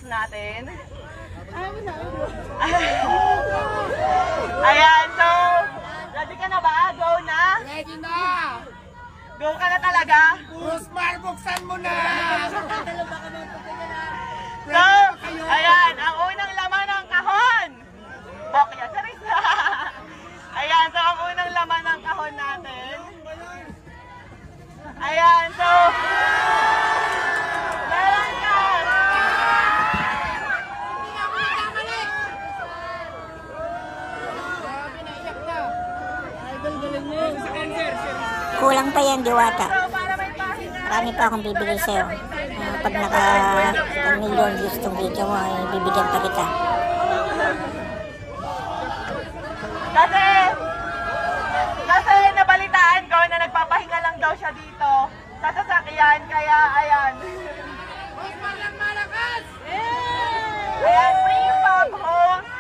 natin. Ayan, so, ready ka na ba? Go na? Ready na! Go ka na talaga? Rusmar, buksan mo na! So, ayan, ang unang laman ng kahon. Bokya, charis. Ayan, so ang unang laman ng kahon natin. Ayan, so, meron ka. Kulang pa yan, Diwata. So, para may pahinga. Marami pa akong bibigay sa'yo. Pag naka 1 million views tong video mo, ay bibigyan pa kita. Kasi nabalitaan ko na nagpapahinga lang daw siya dito sa sasakyan, kaya ayan. Ayan, free pop host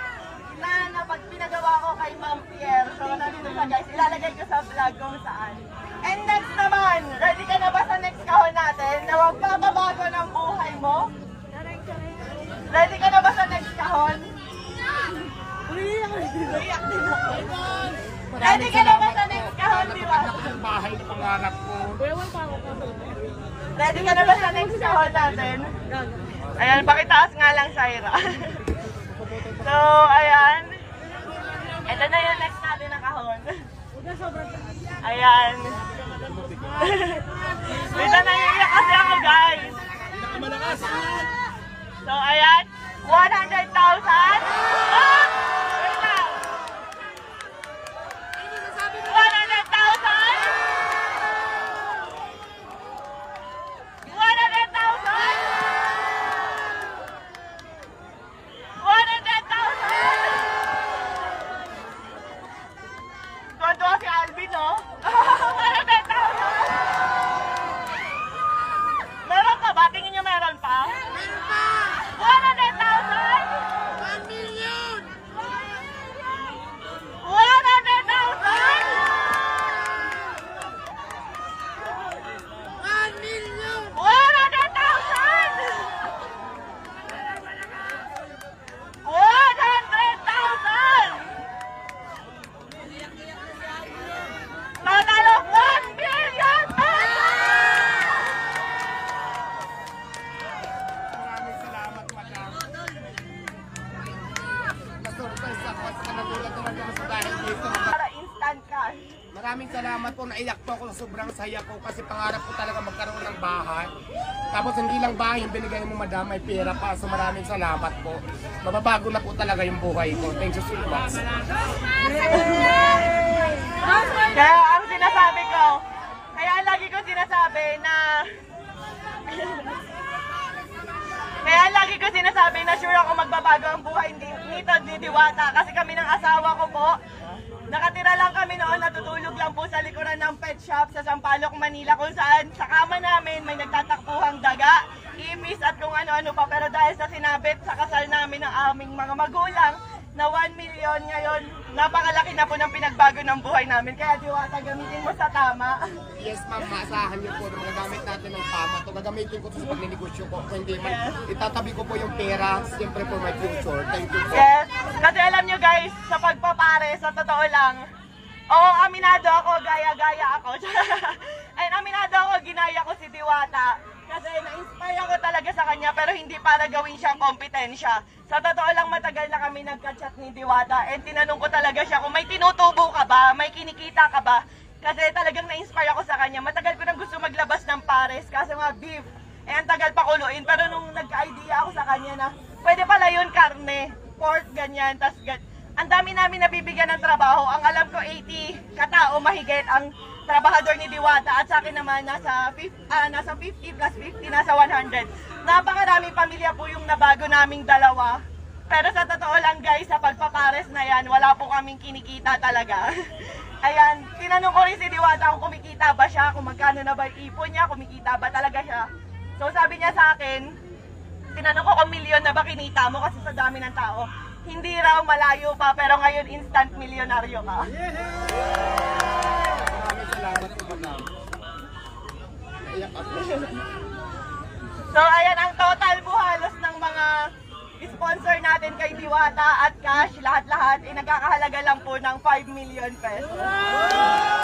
na pag pinagawa ko kay Ma'am Pierre. So, nandito siya guys, ilalagay ko sa vlog kung saan. And next naman, ready ka na ba sa next kahon natin na magpapabago ng buhay mo? Ready ka na ba sa next kahon? Ready ka na ba sa next kahon, di ba? Ang bahay ng pangarap ko. Ready ka na ba sa next kahon natin? Ayan, pakitaas nga lang, Shaira. So, ayan. Ito na yung next natin na kahon. Ayan. Ito na yung iyak kasi ako, guys. So, ayan. 100,000. Ah! Wait lang. 100,000. 100,000. Tuwa si Alvin, no? 100,000. Meron pa ba? Tingin nyo meron pa? Meron pa! 100,000? 1 million! 100,000? 1 million! 100,000! Total of 1 million Maraming salamat, madam. Na-surprise ako at nagulat naman ako sa dahil dito. para instant cash. Maraming salamat po. Naiyak po ako. Sobrang saya ko kasi pangarap ko talaga magkaroon ng bahay. Tapos hindi lang bahay yung binigay mo, madam, may pera pa. So maraming salamat po. Mababago na po talaga yung buhay ko. Thank you so much. Kaya ang sinasabi ko, kaya lagi ko sinasabi na sure ako magbabago ang buhay nito ni Diwata kasi kami ng asawa ko po. Nakatira lang kami noon, natutulog lang po sa likuran ng pet shop sa Sampaloc, Manila kung saan sa kama namin may nagtatakbuhang daga, ipis at kung ano-ano pa. Pero dahil sa sinabit sa kasal namin ng aming mga magulang na 1 million ngayon, napakalaki na po ng pinagbago ng buhay namin. Kaya Diwata, gamitin mo sa tama. Yes, ma'am, maasahan niyo po na magagamit natin ng tama to. Gagamitin ko to sa pagninegosyo ko. Kung hindi man, itatabi ko po yung pera, siyempre for my future. Thank you po. Yes, kasi alam nyo guys, sa pagpapare, sa totoo lang, oo, aminado ako, gaya-gaya ako. Ayun, aminado ako, ginaya ko si Diwata. Kasi na-inspire ako talaga sa kanya, pero hindi para gawin siyang kompetensya. Sa totoo lang, matagal na kami nagka-chat ni Diwata, and tinanong ko talaga siya kung may tinutubo ka ba, may kinikita ka ba. Kasi talagang na-inspire ako sa kanya. Matagal ko nang gusto maglabas ng pares, kasi nga beef, eh ang tagal pa kuluin. Pero nung nagka-idea ako sa kanya na, pwede pala yun karne, pork, ganyan, tas ang dami namin nabibigyan ng trabaho. Ang alam ko 80 katao mahigit ang trabahador ni Diwata at sa akin naman nasa 50 plus 50, nasa 100. Napakaraming pamilya po yung nabago naming dalawa. Pero sa totoo lang guys, sa pagpapares na yan, wala po kaming kinikita talaga. Ayan, tinanong ko rin si Diwata kung kumikita ba siya, kung magkano na ba ipon niya, kumikita ba talaga siya. So sabi niya sa akin, tinanong ko kung milyon na ba kinita mo kasi sa dami ng tao. Hindi raw, malayo pa, pero ngayon instant milyonaryo ka. Maraming salamat po, madam. Naiyak ako. So ayan, ang total po halos ng mga natin kay Diwata at cash, lahat-lahat, nagkakahalaga lang po ng 5 million pesos.